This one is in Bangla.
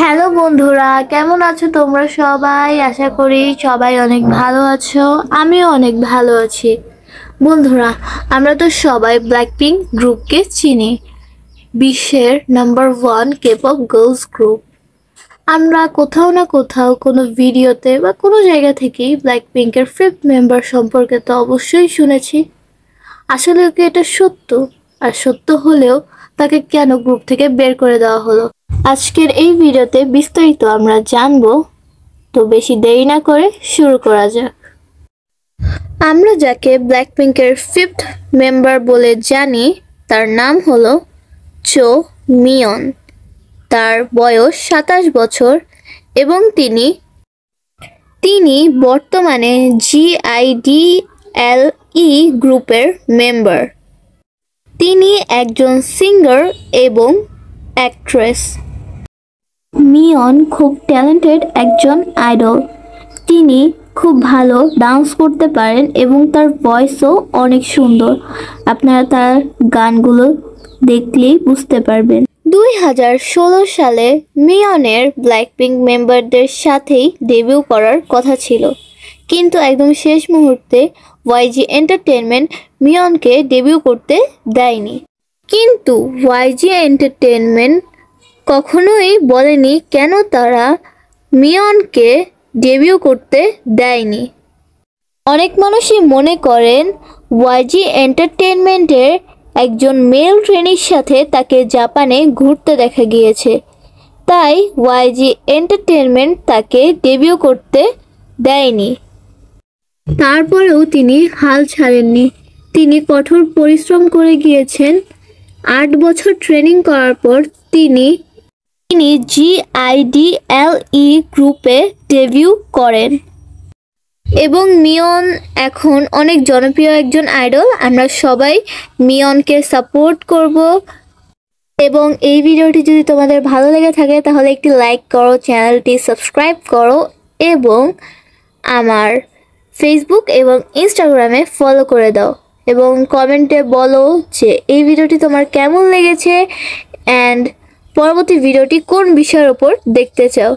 হ্যালো বন্ধুরা, কেমন আছো তোমরা সবাই? আশা করি সবাই অনেক ভালো আছো। আমিও অনেক ভালো আছি। বন্ধুরা, আমরা তো সবাই ব্ল্যাকপিঙ্ক গ্রুপকে চিনি, বিশ্বের নাম্বার 1 K-pop গার্লস গ্রুপ। আমরা কোথাও না কোথাও কোনো ভিডিওতে বা কোনো জায়গা থেকেই ব্ল্যাকপিঙ্কের 5th মেম্বার সম্পর্কে তো অবশ্যই শুনেছি। আসলে কি এটা সত্য? আর সত্য হলেও তাকে কেন গ্রুপ থেকে বের করে দেওয়া হলো? আজকের এই ভিডিওতে বিস্তারিত আমরা জানবো। তো বেশি দেরি না করে শুরু করা যাক। আমরা যাকে ব্ল্যাকপিঙ্কের 5th মেম্বার বলে জানি তার নাম হলো চো মিয়ন। তার বয়স 27 বছর এবং তিনি বর্তমানে GIDLE গ্রুপের মেম্বার। তিনি একজন সিঙ্গার এবং অ্যাক্ট্রেস। মিয়ন খুব ট্যালেন্টেড একজন আইডল। তিনি খুব ভালো ডান্স করতে পারেন এবং তার ভয়েসও অনেক সুন্দর। আপনারা তার গানগুলো দেখলেই বুঝতে পারবেন। 2016 সালে মিয়নের ব্ল্যাকপিঙ্ক মেম্বারদের সাথেই ডেবিউ করার কথা ছিল, কিন্তু একদম শেষ মুহূর্তে YG এন্টারটেইনমেন্ট মিয়নকে ডেবিউ করতে দেয়নি। কিন্তু YG এন্টারটেইনমেন্ট কখনোই বলেনি কেন তারা মিয়নকে ডেবিউ করতে দেয়নি। অনেক মানুষই মনে করেন YG এন্টারটেইনমেন্টের একজন মেল ট্রেনির সাথে তাকে জাপানে ঘুরতে দেখা গিয়েছে, তাই YG এন্টারটেইনমেন্ট তাকে ডেবিউ করতে দেয়নি। তারপরেও তিনি হাল ছাড়েননি। তিনি কঠোর পরিশ্রম করে গিয়েছেন। 8 বছর ট্রেনিং করার পর তিনি GIDLE গ্রুপে ডেবিউ করেন এবং মিয়ন এখন অনেক জনপ্রিয় একজন আইডল। আমরা সবাই মিয়নকে সাপোর্ট করব। এবং এই ভিডিওটি যদি তোমাদের ভালো লেগে থাকে তাহলে একটি লাইক করো, চ্যানেলটি সাবস্ক্রাইব করো এবং আমার ফেসবুক এবং ইনস্টাগ্রামে ফলো করে দাও এবং কমেন্টে বলো যে এই ভিডিওটি তোমার কেমন লেগেছে অ্যান্ড পরবর্তী ভিডিওটি কোন বিষয়ের উপর দেখতে চাও।